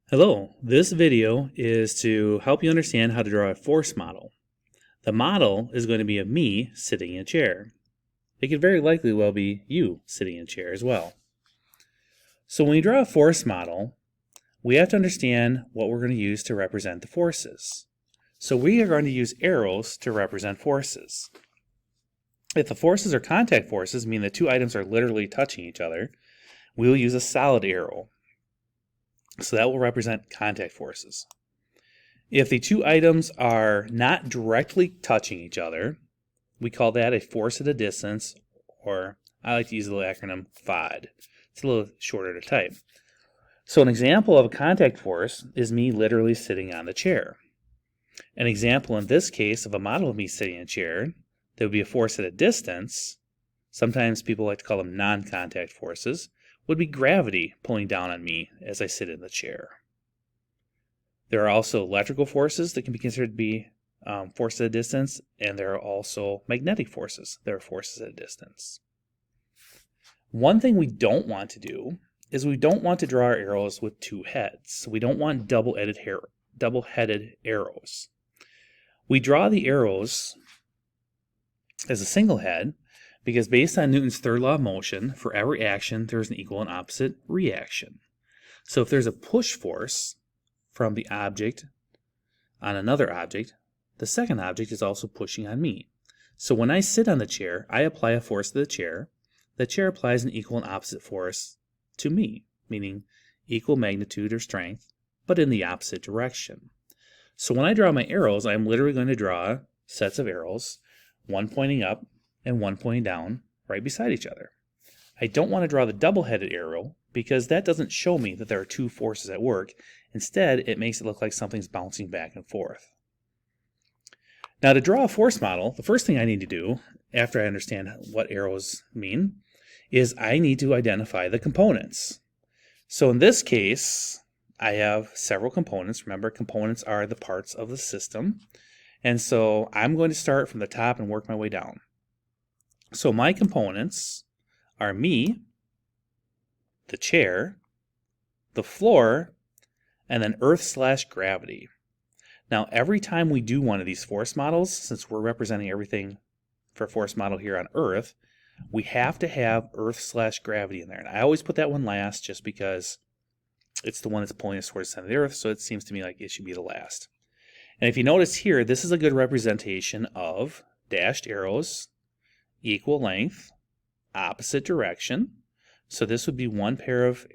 Hello, this video is to help you understand how to draw a force model. The model is going to be of me sitting in a chair. It could very likely well be you sitting in a chair as well. So when we draw a force model, we have to understand what we're going to use to represent the forces. So we are going to use arrows to represent forces. If the forces are contact forces, meaning the two items are literally touching each other, we will use a solid arrow. So that will represent contact forces. If the two items are not directly touching each other, we call that a force at a distance, or I like to use the acronym FOD. It's a little shorter to type. So an example of a contact force is me literally sitting on the chair. An example in this case of a model of me sitting in a chair, that would be a force at a distance, sometimes people like to call them non-contact forces, would be gravity pulling down on me as I sit in the chair. There are also electrical forces that can be considered to be forces at a distance, and there are also magnetic forces that are forces at a distance. One thing we don't want to do is we don't want to draw our arrows with two heads. We don't want double-headed arrows. We draw the arrows as a single head because based on Newton's third law of motion, for every action there's an equal and opposite reaction. So if there's a push force from the object on another object, the second object is also pushing on me. So when I sit on the chair, I apply a force to the chair applies an equal and opposite force to me, meaning equal magnitude or strength, but in the opposite direction. So when I draw my arrows, I'm literally going to draw sets of arrows, one pointing up and one pointing down, right beside each other. I don't want to draw the double-headed arrow because that doesn't show me that there are two forces at work. Instead, it makes it look like something's bouncing back and forth. Now, to draw a force model, the first thing I need to do, after I understand what arrows mean, is I need to identify the components. So in this case, I have several components. Remember, components are the parts of the system. And so I'm going to start from the top and work my way down. So my components are me, the chair, the floor, and then earth/gravity. Now, every time we do one of these force models, since we're representing everything for a force model here on Earth, we have to have earth/gravity in there. And I always put that one last just because it's the one that's pulling us towards the center of the Earth, so it seems to me like it should be the last. And if you notice here, this is a good representation of dashed arrows, equal length, opposite direction. So this would be one pair of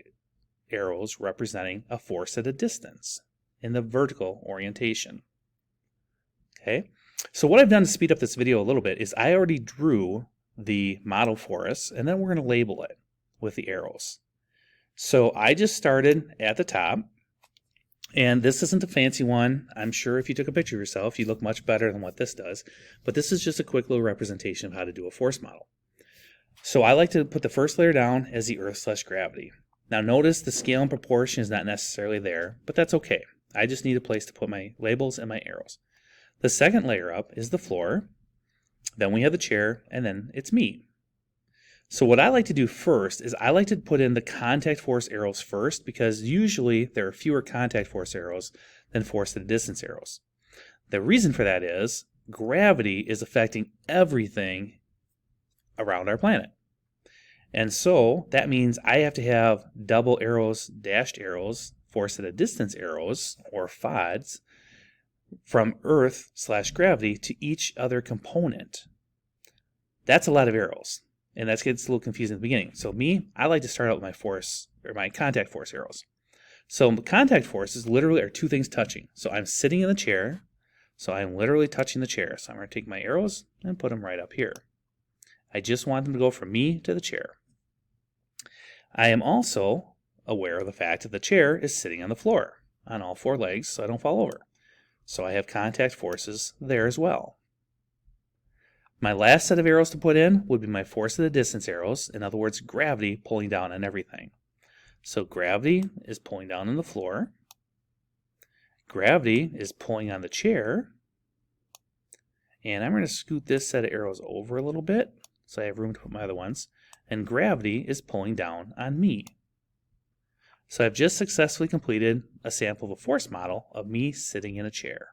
arrows representing a force at a distance in the vertical orientation. Okay, so what I've done to speed up this video a little bit is I already drew the model for us, and then we're going to label it with the arrows. So I just started at the top, and this isn't a fancy one. I'm sure if you took a picture of yourself, you look much better than what this does, but this is just a quick little representation of how to do a force model. So I like to put the first layer down as the earth/gravity. Now notice the scale and proportion is not necessarily there, but that's okay. I just need a place to put my labels and my arrows. The second layer up is the floor, then we have the chair, and then it's me. So what I like to do first is I like to put in the contact force arrows first because usually there are fewer contact force arrows than force at a distance arrows. The reason for that is gravity is affecting everything around our planet. And so that means I have to have double arrows, dashed arrows, force at a distance arrows, or FODs, from earth/gravity to each other component. That's a lot of arrows, and that gets a little confusing at the beginning. So me, I like to start out with my force, or my contact force arrows. So contact forces literally are two things touching. So I'm sitting in the chair, so I'm literally touching the chair. So I'm going to take my arrows and put them right up here. I just want them to go from me to the chair. I am also aware of the fact that the chair is sitting on the floor on all four legs so I don't fall over. So I have contact forces there as well. My last set of arrows to put in would be my force at a distance arrows, in other words, gravity pulling down on everything. So gravity is pulling down on the floor. Gravity is pulling on the chair. And I'm going to scoot this set of arrows over a little bit so I have room to put my other ones. And gravity is pulling down on me. So I've just successfully completed a sample of a force model of me sitting in a chair.